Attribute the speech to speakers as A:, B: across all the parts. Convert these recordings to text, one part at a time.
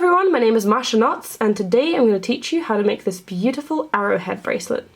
A: everyone, my name is Masha Knots, and today I'm going to teach you how to make this beautiful arrowhead bracelet.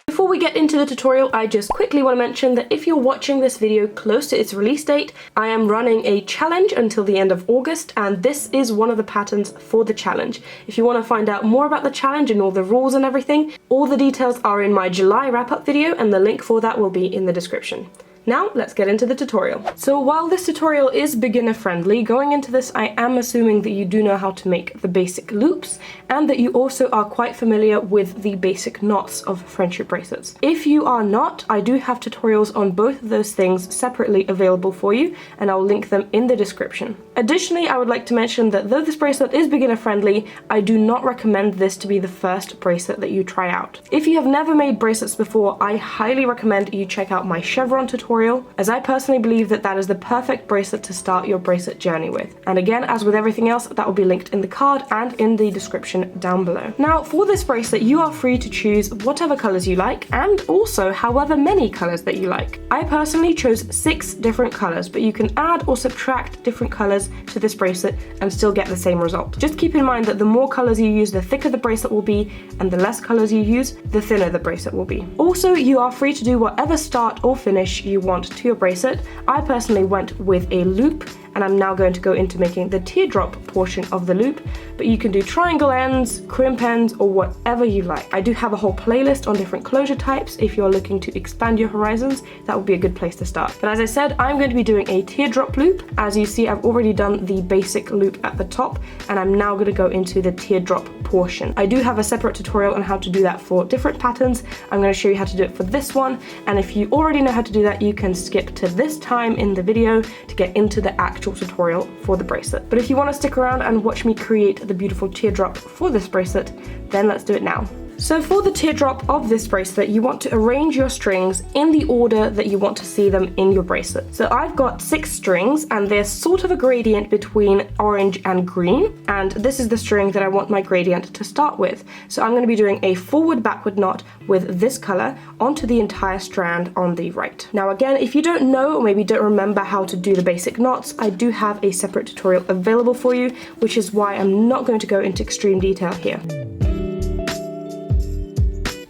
A: Before we get into the tutorial, I just quickly want to mention that if you're watching this video close to its release date, I am running a challenge until the end of August, and this is one of the patterns for the challenge. If you want to find out more about the challenge and all the rules and everything, all the details are in my July wrap-up video, and the link for that will be in the description. Now, let's get into the tutorial. So while this tutorial is beginner friendly, going into this I am assuming that you do know how to make the basic loops and that you also are quite familiar with the basic knots of friendship bracelets. If you are not, I do have tutorials on both of those things separately available for you, and I'll link them in the description. Additionally, I would like to mention that though this bracelet is beginner friendly, I do not recommend this to be the first bracelet that you try out. If you have never made bracelets before, I highly recommend you check out my chevron tutorial, as I personally believe that that is the perfect bracelet to start your bracelet journey with. And again, as with everything else, that will be linked in the card and in the description down below. Now, for this bracelet, you are free to choose whatever colors you like, and also however many colors that you like. I personally chose 6 different colors, but you can add or subtract different colors to this bracelet and still get the same result. Just keep in mind that the more colors you use, the thicker the bracelet will be, and the less colors you use, the thinner the bracelet will be. Also, you are free to do whatever start or finish you want to your bracelet. I personally went with a loop, and I'm now going to go into making the teardrop portion of the loop, but you can do triangle ends, crimp ends, or whatever you like. I do have a whole playlist on different closure types. If you're looking to expand your horizons, that would be a good place to start. But as I said, I'm going to be doing a teardrop loop. As you see, I've already done the basic loop at the top, and I'm now going to go into the teardrop portion. I do have a separate tutorial on how to do that for different patterns. I'm going to show you how to do it for this one, and if you already know how to do that, you can skip to this time in the video to get into the actual tutorial for the bracelet. But if you want to stick around and watch me create the beautiful teardrop for this bracelet, then let's do it now. So for the teardrop of this bracelet, you want to arrange your strings in the order that you want to see them in your bracelet. So I've got 6 strings, and there's sort of a gradient between orange and green, and this is the string that I want my gradient to start with. So I'm going to be doing a forward-backward knot with this color onto the entire strand on the right. Now again, if you don't know or maybe don't remember how to do the basic knots, I do have a separate tutorial available for you, which is why I'm not going to go into extreme detail here.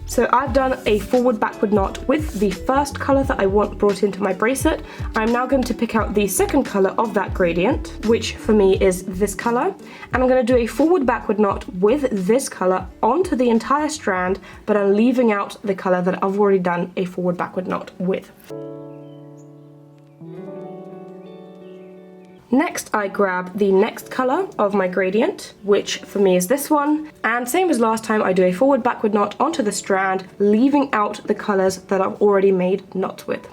A: So I've done a forward-backward knot with the first color that I want brought into my bracelet. I'm now going to pick out the second color of that gradient, which for me is this color, and I'm going to do a forward-backward knot with this color onto the entire strand, but I'm leaving out the color that I've already done a forward-backward knot with. Next, I grab the next color of my gradient, which for me is this one, and same as last time, I do a forward-backward knot onto the strand, leaving out the colors that I've already made knots with.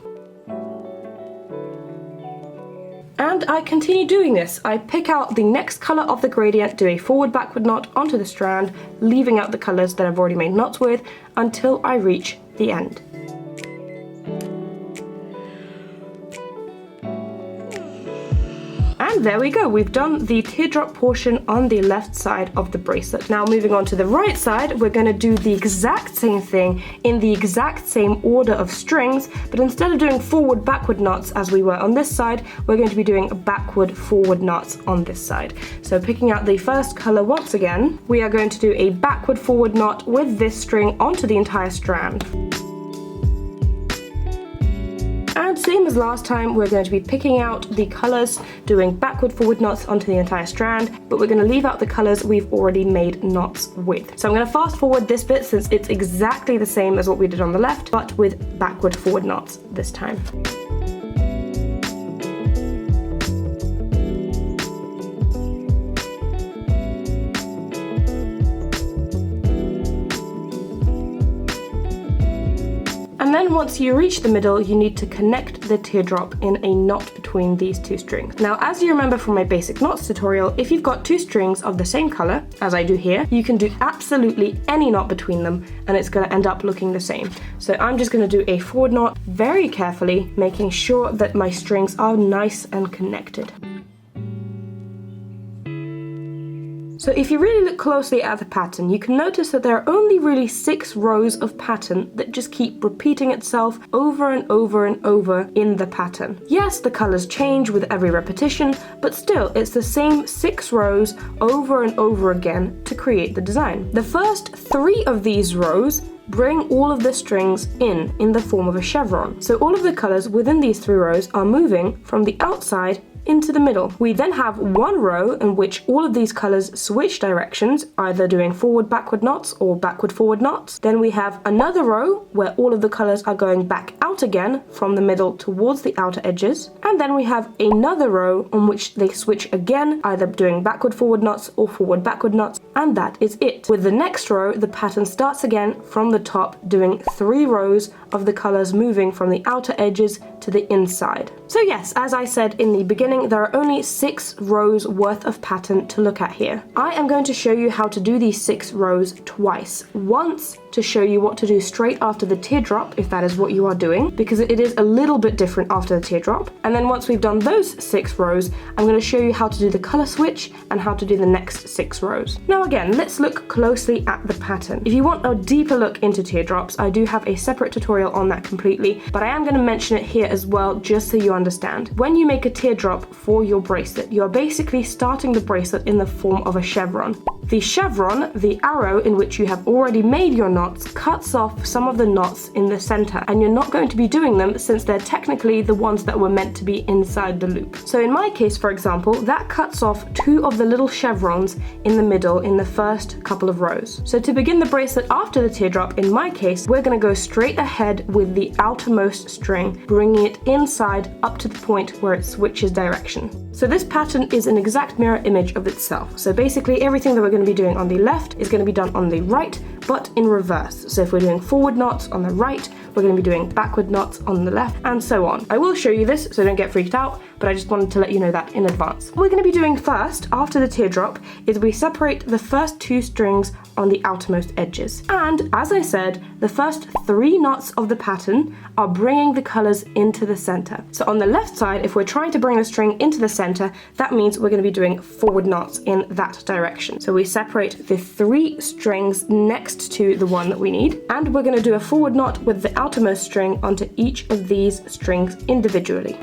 A: And I continue doing this. I pick out the next color of the gradient, do a forward-backward knot onto the strand, leaving out the colors that I've already made knots with until I reach the end. And there we go, we've done the teardrop portion on the left side of the bracelet. Now moving on to the right side, we're going to do the exact same thing in the exact same order of strings, but instead of doing forward-backward knots as we were on this side, we're going to be doing backward-forward knots on this side. So picking out the first color once again, we are going to do a backward-forward knot with this string onto the entire strand. And same as last time, we're going to be picking out the colors, doing backward-forward knots onto the entire strand, but we're going to leave out the colors we've already made knots with. So I'm going to fast forward this bit since it's exactly the same as what we did on the left, but with backward-forward knots this time. And then once you reach the middle, you need to connect the teardrop in a knot between these 2 strings. Now, as you remember from my basic knots tutorial, if you've got 2 strings of the same color, as I do here, you can do absolutely any knot between them and it's going to end up looking the same. So I'm just going to do a forward knot very carefully, making sure that my strings are nice and connected. So if you really look closely at the pattern, you can notice that there are only really 6 rows of pattern that just keep repeating itself over and over and over in the pattern. Yes, the colors change with every repetition, but still it's the same 6 rows over and over again to create the design. The first 3 of these rows bring all of the strings in the form of a chevron. So all of the colors within these 3 rows are moving from the outside into the middle. We then have one row in which all of these colors switch directions, either doing forward backward knots or backward forward knots. Then we have another row where all of the colors are going back out again from the middle towards the outer edges. And then we have another row on which they switch again, either doing backward forward knots or forward backward knots, and that is it. With the next row, the pattern starts again from the top, doing 3 rows of the colors moving from the outer edges to the inside. So yes, as I said in the beginning, there are only 6 rows worth of pattern to look at here. I am going to show you how to do these 6 rows twice. Once to show you what to do straight after the teardrop, if that is what you are doing, because it is a little bit different after the teardrop. And then once we've done those 6 rows, I'm going to show you how to do the color switch and how to do the next 6 rows. Now again, let's look closely at the pattern. If you want a deeper look into teardrops, I do have a separate tutorial on that completely, but I am going to mention it here as well, just so you understand. When you make a teardrop for your bracelet, you are basically starting the bracelet in the form of a chevron. The chevron, the arrow in which you have already made your knots, cuts off some of the knots in the center, and you're not going to be doing them since they're technically the ones that were meant to be inside the loop. So in my case, for example, that cuts off 2 of the little chevrons in the middle in the first couple of rows. So to begin the bracelet after the teardrop, in my case, we're going to go straight ahead with the outermost string, bringing it inside up to the point where it switches direction. So this pattern is an exact mirror image of itself. So basically everything that we're going to be doing on the left is going to be done on the right, but in reverse. So if we're doing forward knots on the right, we're going to be doing backward knots on the left, and so on. I will show you this, so don't get freaked out, but I just wanted to let you know that in advance. What we're going to be doing first, after the teardrop, is we separate the first 2 strings on the outermost edges. And as I said, the first 3 knots of the pattern are bringing the colors into the center. So on the left side, if we're trying to bring the string into the center, that means we're going to be doing forward knots in that direction. So we separate the 3 strings next to the one that we need, and we're going to do a forward knot with the outermost string onto each of these strings individually.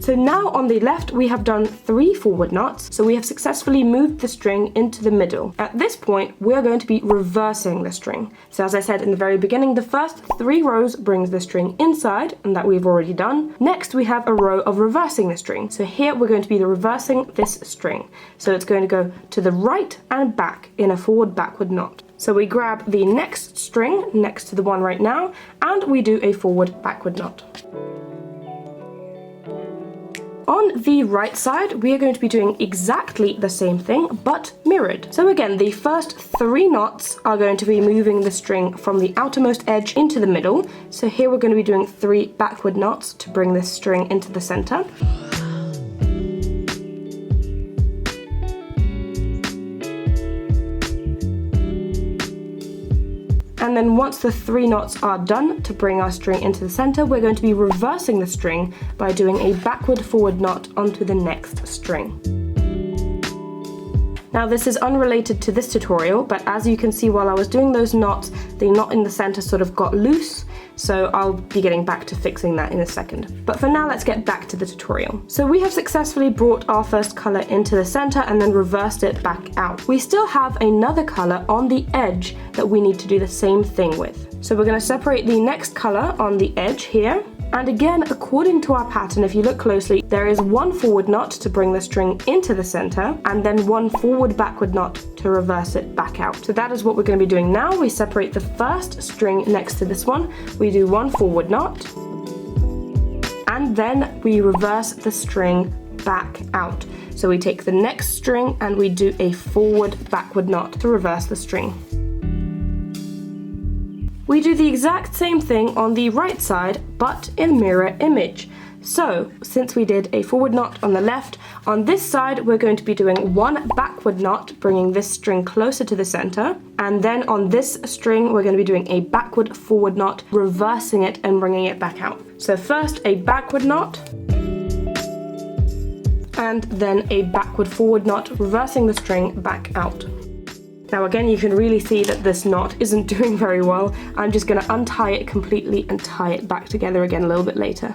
A: So now on the left we have done 3 forward knots, so we have successfully moved the string into the middle. At this point we're going to be reversing the string. So as I said in the very beginning, the first 3 rows brings the string inside, and that we've already done. Next we have a row of reversing the string. So here we're going to be reversing this string. So it's going to go to the right and back in a forward backward knot. So we grab the next string next to the one right now, and we do a forward backward knot. On the right side, we are going to be doing exactly the same thing, but mirrored. So again, the first 3 knots are going to be moving the string from the outermost edge into the middle. So here we're going to be doing 3 backward knots to bring this string into the center. And then once the 3 knots are done to bring our string into the center, we're going to be reversing the string by doing a backward forward knot onto the next string. Now this is unrelated to this tutorial, but as you can see while I was doing those knots, the knot in the center sort of got loose, so I'll be getting back to fixing that in a second. But for now, let's get back to the tutorial. So we have successfully brought our first color into the center and then reversed it back out. We still have another color on the edge that we need to do the same thing with. So we're going to separate the next color on the edge here. And again, according to our pattern, if you look closely, there is 1 forward knot to bring the string into the center, and then 1 forward backward knot to reverse it back out. So that is what we're going to be doing now. We separate the first string next to this one, we do 1 forward knot, and then we reverse the string back out. So we take the next string and we do a forward backward knot to reverse the string. We do the exact same thing on the right side, but in mirror image. So since we did a forward knot on the left, on this side we're going to be doing one backward knot, bringing this string closer to the center, and then on this string we're going to be doing a backward forward knot, reversing it and bringing it back out. So first a backward knot, and then a backward forward knot, reversing the string back out. Now again, you can really see that this knot isn't doing very well. I'm just going to untie it completely and tie it back together again a little bit later.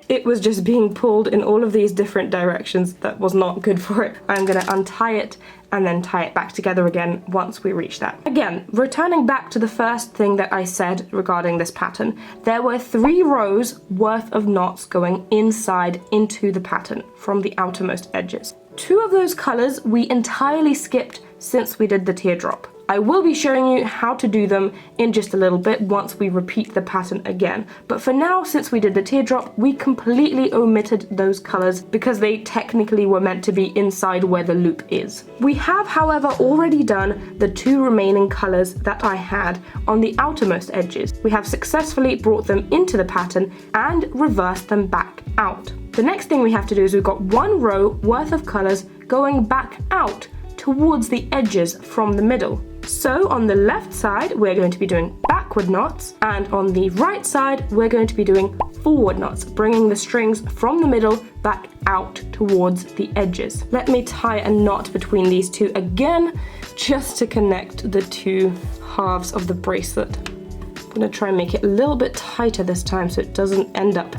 A: It was just being pulled in all of these different directions. That was not good for it. I'm going to untie it and then tie it back together again once we reach that. Again, returning back to the first thing that I said regarding this pattern, there were 3 rows worth of knots going inside into the pattern from the outermost edges. 2 of those colors we entirely skipped since we did the teardrop. I will be showing you how to do them in just a little bit once we repeat the pattern again. But for now, since we did the teardrop, we completely omitted those colors because they technically were meant to be inside where the loop is. We have, however, already done the 2 remaining colors that I had on the outermost edges. We have successfully brought them into the pattern and reversed them back out. The next thing we have to do is we've got 1 row worth of colors going back out towards the edges from the middle. So on the left side, we're going to be doing backward knots, and on the right side, we're going to be doing forward knots, bringing the strings from the middle back out towards the edges. Let me tie a knot between these 2 again, just to connect the 2 halves of the bracelet. I'm going to try and make it a little bit tighter this time so it doesn't end up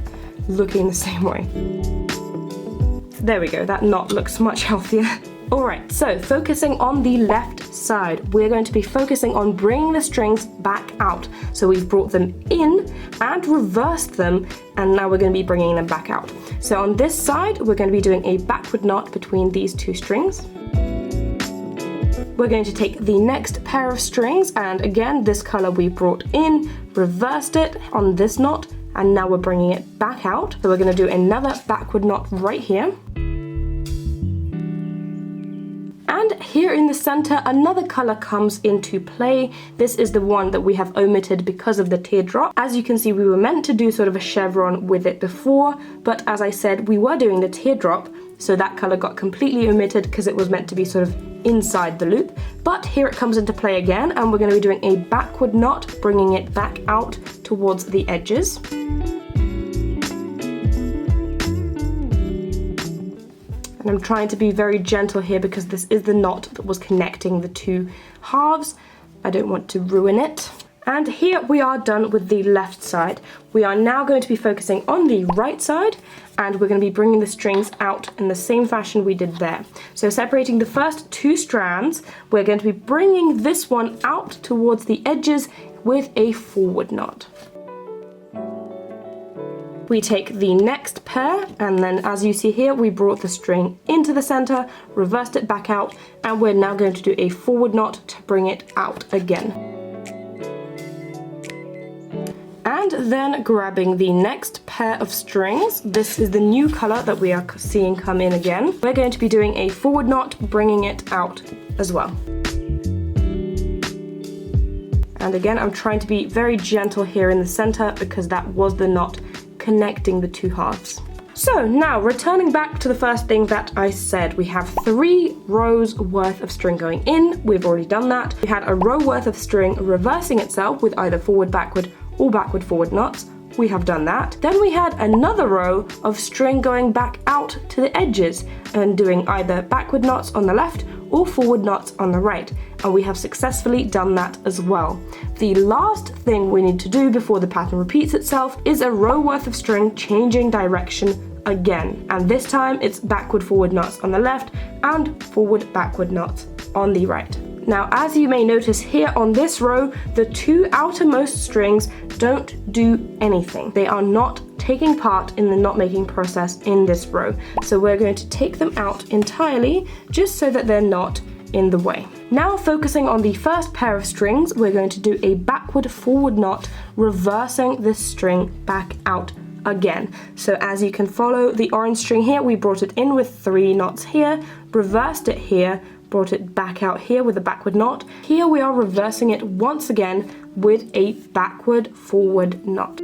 A: looking the same way. There we go, that knot looks much healthier. Alright, so focusing on the left side, we're going to be focusing on bringing the strings back out. So we've brought them in and reversed them, and now we're going to be bringing them back out. So on this side, we're going to be doing a backward knot between these 2 strings. We're going to take the next pair of strings, and again, this color we brought in, reversed it on this knot, and now we're bringing it back out. So we're going to do another backward knot right here. And here in the center, another color comes into play. This is the one that we have omitted because of the teardrop. As you can see, we were meant to do sort of a chevron with it before, but as I said, we were doing the teardrop, so that color got completely omitted because it was meant to be sort of inside the loop. But here it comes into play again, and we're going to be doing a backward knot, bringing it back out towards the edges. And I'm trying to be very gentle here because this is the knot that was connecting the 2 halves. I don't want to ruin it. And here we are done with the left side. We are now going to be focusing on the right side, and we're going to be bringing the strings out in the same fashion we did there. So separating the first 2 strands, we're going to be bringing this one out towards the edges with a forward knot. We take the next pair, and then as you see here, we brought the string into the center, reversed it back out, and we're now going to do a forward knot to bring it out again. And then grabbing the next pair of strings, this is the new color that we are seeing come in again. We're going to be doing a forward knot, bringing it out as well. And again, I'm trying to be very gentle here in the center because that was the knot connecting the 2 halves. So now returning back to the first thing that I said, we have 3 rows worth of string going in. We've already done that. We had a row worth of string reversing itself with either forward backward or backward forward knots. We have done that. Then we had another row of string going back out to the edges and doing either backward knots on the left or forward knots on the right, and we have successfully done that as well. The last thing we need to do before the pattern repeats itself is a row worth of string changing direction again, and this time it's backward forward knots on the left and forward backward knots on the right. Now, as you may notice here on this row, the 2 outermost strings don't do anything. They are not taking part in the knot making process in this row. So we're going to take them out entirely just so that they're not in the way. Now focusing on the first pair of strings, we're going to do a backward forward knot, reversing this string back out again. So as you can follow the orange string here, we brought it in with 3 knots here, reversed it here, brought it back out here with a backward knot. Here we are reversing it once again with a backward forward knot.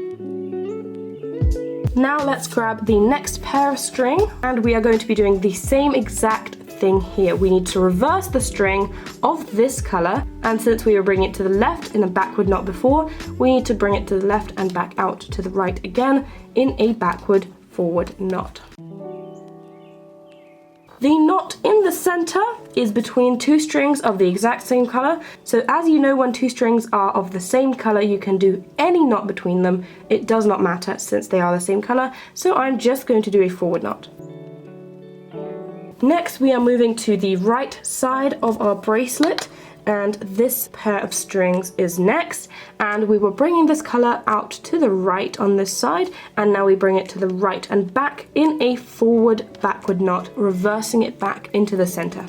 A: Now let's grab the next pair of string, and we are going to be doing the same exact thing here. We need to reverse the string of this color, and since we were bringing it to the left in a backward knot before, we need to bring it to the left and back out to the right again in a backward forward knot. The knot in the center is between two strings of the exact same color. So as you know, when two strings are of the same color, you can do any knot between them. It does not matter since they are the same color. So I'm just going to do a forward knot. Next, we are moving to the right side of our bracelet, and this pair of strings is next, and we were bringing this color out to the right on this side, and now we bring it to the right and back in a forward backward knot, reversing it back into the center.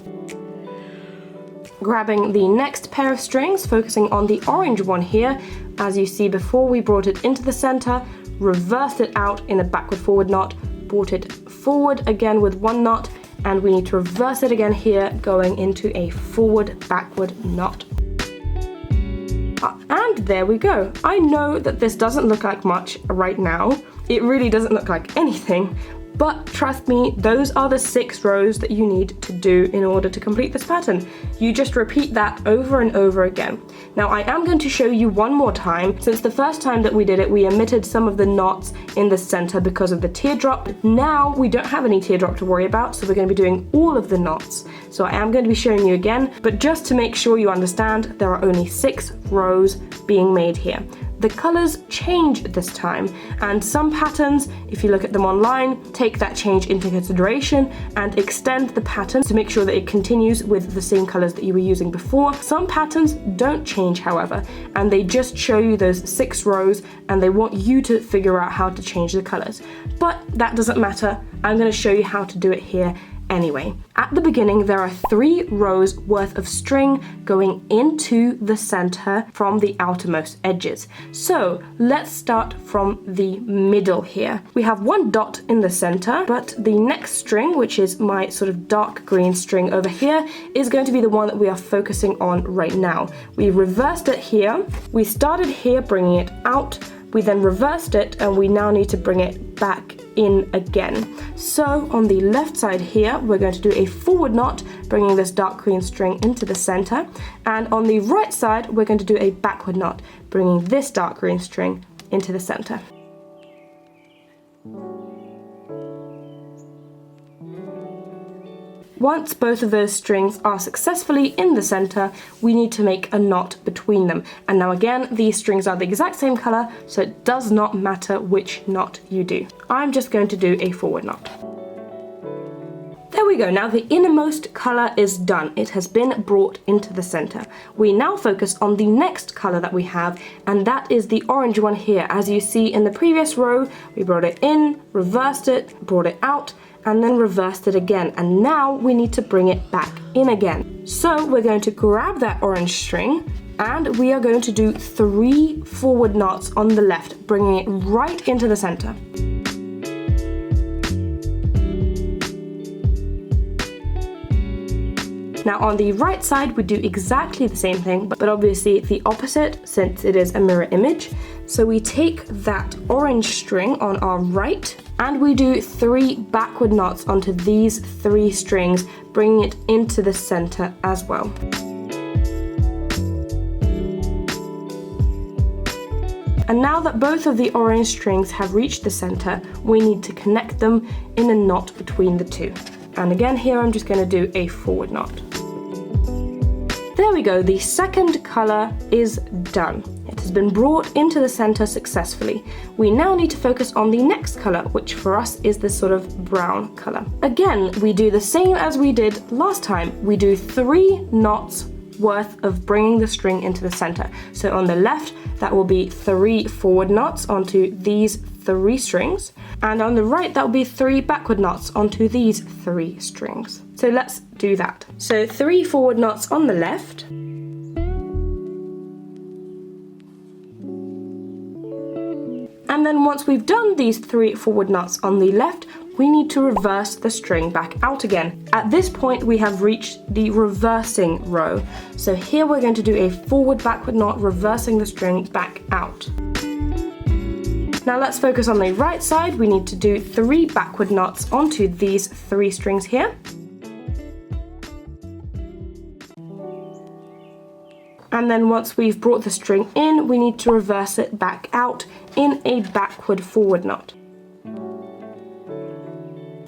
A: Grabbing the next pair of strings, focusing on the orange one here. As you see before, we brought it into the center, reversed it out in a backward forward knot, brought it forward again with one knot, and we need to reverse it again here, going into a forward backward knot. And there we go. I know that this doesn't look like much right now. It really doesn't look like anything, but trust me, those are the 6 rows that you need to do in order to complete this pattern. You just repeat that over and over again. Now I am going to show you one more time, since the first time that we did it, we omitted some of the knots in the center because of the teardrop. Now we don't have any teardrop to worry about, so we're going to be doing all of the knots. So I am going to be showing you again, but just to make sure you understand, there are only 6 rows being made here. The colors change this time, and some patterns, if you look at them online, take that change into consideration and extend the pattern to make sure that it continues with the same colors that you were using before. Some patterns don't change, however, and they just show you those 6 rows, and they want you to figure out how to change the colors. But that doesn't matter. I'm going to show you how to do it here anyway. At the beginning, there are 3 rows worth of string going into the center from the outermost edges. So let's start from the middle here. We have 1 dot in the center, but the next string, which is my sort of dark green string over here, is going to be the one that we are focusing on right now. We reversed it here. We started here bringing it out. We then reversed it, and we now need to bring it back in again. So on the left side here, we're going to do a forward knot, bringing this dark green string into the center. And on the right side, we're going to do a backward knot, bringing this dark green string into the center. Once both of those strings are successfully in the center, we need to make a knot between them. And now again, these strings are the exact same color, so it does not matter which knot you do. I'm just going to do a forward knot. There we go, now the innermost color is done. It has been brought into the center. We now focus on the next color that we have, and that is the orange one here. As you see in the previous row, we brought it in, reversed it, brought it out, and then reversed it again, and now we need to bring it back in again. So we're going to grab that orange string, and we are going to do 3 forward knots on the left, bringing it right into the center. Now on the right side, we do exactly the same thing, but obviously the opposite, since it is a mirror image. So we take that orange string on our right, and we do 3 backward knots onto these 3 strings, bringing it into the center as well. And now that both of the orange strings have reached the center, we need to connect them in a knot between the 2. And again here, I'm just going to do a forward knot. There we go, the second color is done. It has been brought into the center successfully. We now need to focus on the next color, which for us is this sort of brown color. Again, we do the same as we did last time. We do 3 knots worth of bringing the string into the center. So on the left, that will be 3 forward knots onto these 3 strings, and on the right that will be 3 backward knots onto these 3 strings. So let's do that. So 3 forward knots on the left, and then once we've done these 3 forward knots on the left, we need to reverse the string back out again. At this point, we have reached the reversing row. So here we're going to do a forward backward knot, reversing the string back out. Now let's focus on the right side. We need to do 3 backward knots onto these 3 strings here. And then once we've brought the string in, we need to reverse it back out in a backward forward knot.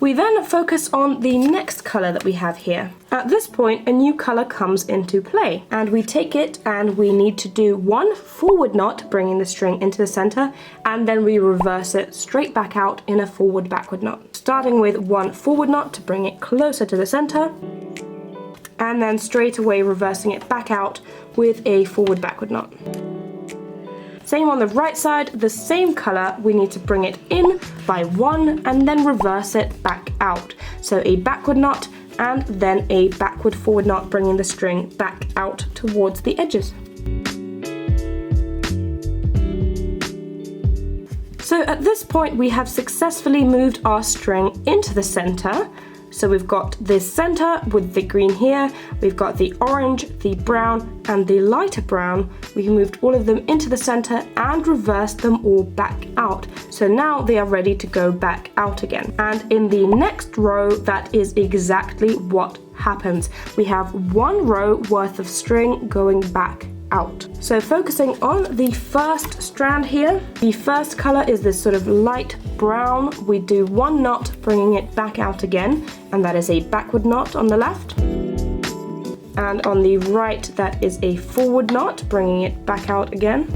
A: We then focus on the next colour that we have here. At this point, a new colour comes into play, and we take it and we need to do 1 forward knot, bringing the string into the centre, and then we reverse it straight back out in a forward backward knot. Starting with 1 forward knot to bring it closer to the centre, and then straight away reversing it back out with a forward backward knot. Same on the right side, the same colour, we need to bring it in by 1 and then reverse it back out. So a backward knot and then a backward forward knot, bringing the string back out towards the edges. So at this point we have successfully moved our string into the centre. So we've got this center with the green here, we've got the orange, the brown and the lighter brown. We moved all of them into the center and reversed them all back out. So now they are ready to go back out again. And in the next row, that is exactly what happens. We have 1 row worth of string going back out. So focusing on the first strand here, the first color is this sort of light brown. We do 1 knot, bringing it back out again, and that is a backward knot on the left. And on the right, that is a forward knot, bringing it back out again.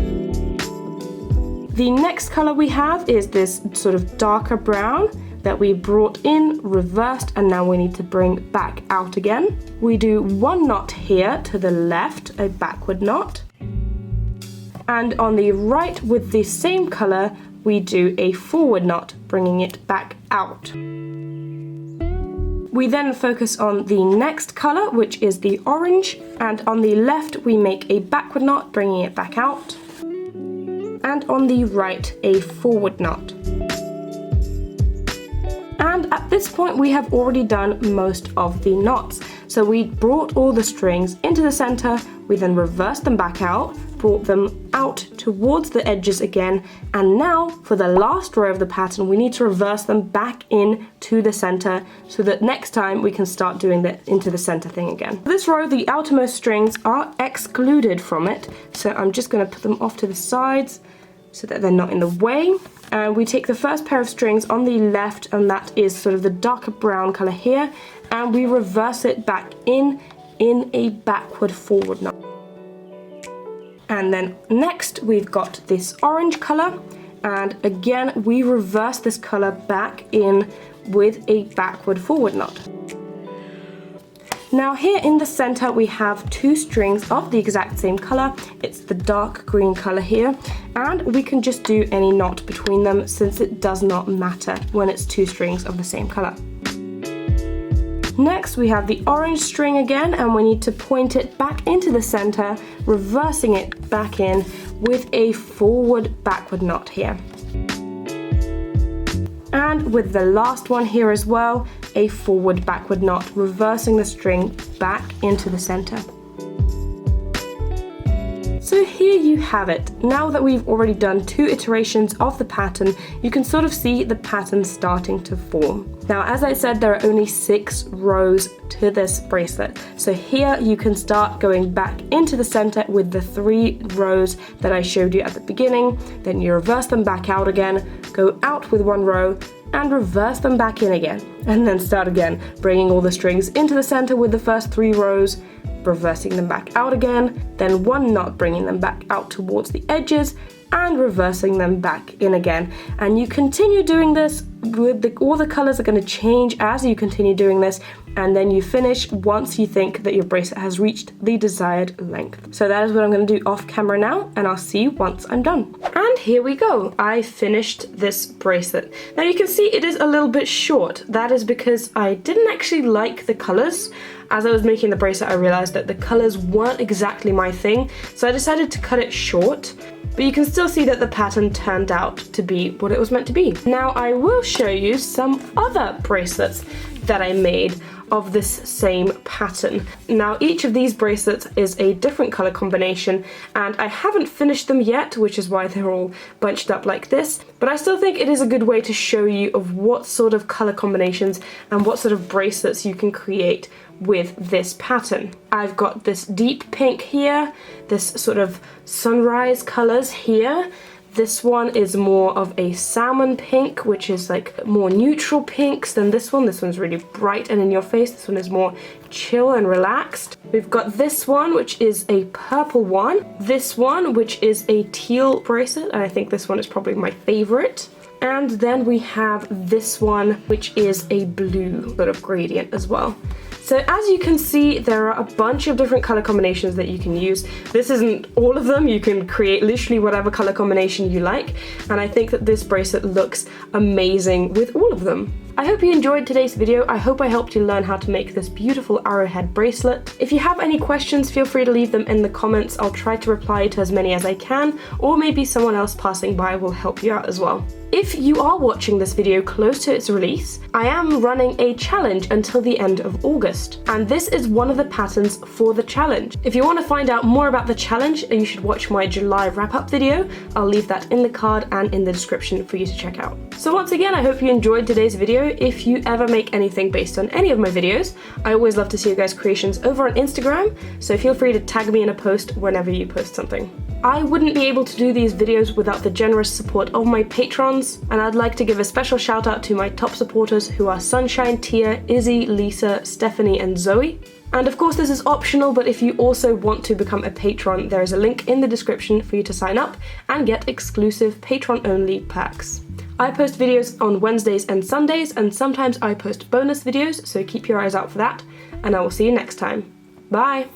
A: The next color we have is this sort of darker brown that we brought in, reversed, and now we need to bring back out again. We do 1 knot here to the left, a backward knot. And on the right with the same color, we do a forward knot, bringing it back out. We then focus on the next color, which is the orange, and on the left we make a backward knot, bringing it back out. And on the right, a forward knot. And at this point we have already done most of the knots. So we brought all the strings into the center, we then reversed them back out, brought them out towards the edges again, and now for the last row of the pattern we need to reverse them back in to the center so that next time we can start doing the into the center thing again. For this row, the outermost strings are excluded from it, so I'm just going to put them off to the sides so that they're not in the way. And we take the first pair of strings on the left, and that is sort of the darker brown color here, and we reverse it back in a backward forward knot. And then next we've got this orange color, and again we reverse this color back in with a backward forward knot. Now here in the center we have 2 strings of the exact same color. It's the dark green color here, and we can just do any knot between them since it does not matter when it's 2 strings of the same color. Next we have the orange string again, and we need to point it back into the center, reversing it back in with a forward backward knot here. And with the last one here as well, a forward backward knot, reversing the string back into the center. So here you have it. Now that we've already done 2 iterations of the pattern, you can sort of see the pattern starting to form. Now, as I said, there are only 6 rows to this bracelet. So here you can start going back into the center with the 3 rows that I showed you at the beginning. Then you reverse them back out again, go out with 1 row, and reverse them back in again. And then start again, bringing all the strings into the center with the first 3 rows, reversing them back out again, then 1 knot bringing them back out towards the edges, and reversing them back in again. And you continue doing this with all the colors are going to change as you continue doing this, and then you finish once you think that your bracelet has reached the desired length. So that is what I'm going to do off camera now, and I'll see you once I'm done. And here we go. I finished this bracelet. Now you can see it is a little bit short. That is because I didn't actually like the colors. As I was making the bracelet, I realized that the colors weren't exactly my thing, so I decided to cut it short. but you can still see that the pattern turned out to be what it was meant to be. Now I will show you some other bracelets that I made of this same pattern. Now each of these bracelets is a different color combination, and I haven't finished them yet, which is why they're all bunched up like this, but I still think it is a good way to show you of what sort of color combinations and what sort of bracelets you can create with this pattern. I've got this deep pink here, this sort of sunrise colors here. This one is more of a salmon pink, which is like more neutral pinks than this one. This one's really bright and in your face. This one is more chill and relaxed. We've got this one, which is a purple one. This one, which is a teal bracelet, and I think this one is probably my favorite. And then we have this one, which is a blue sort of gradient as well. So as you can see, there are a bunch of different color combinations that you can use. This isn't all of them. You can create literally whatever color combination you like, and I think that this bracelet looks amazing with all of them. I hope you enjoyed today's video. I hope I helped you learn how to make this beautiful arrowhead bracelet. If you have any questions, feel free to leave them in the comments. I'll try to reply to as many as I can, or maybe someone else passing by will help you out as well. If you are watching this video close to its release, I am running a challenge until the end of August, and this is one of the patterns for the challenge. If you want to find out more about the challenge, you should watch my July wrap-up video. I'll leave that in the card and in the description for you to check out. So once again, I hope you enjoyed today's video. If you ever make anything based on any of my videos, I always love to see you guys' creations over on Instagram, so feel free to tag me in a post whenever you post something. I wouldn't be able to do these videos without the generous support of my patrons, and I'd like to give a special shout out to my top supporters, who are Sunshine, Tia, Izzy, Lisa, Stephanie and Zoe. And of course this is optional, but if you also want to become a patron, there is a link in the description for you to sign up and get exclusive patron-only packs. I post videos on Wednesdays and Sundays, and sometimes I post bonus videos, so keep your eyes out for that, and I will see you next time. Bye!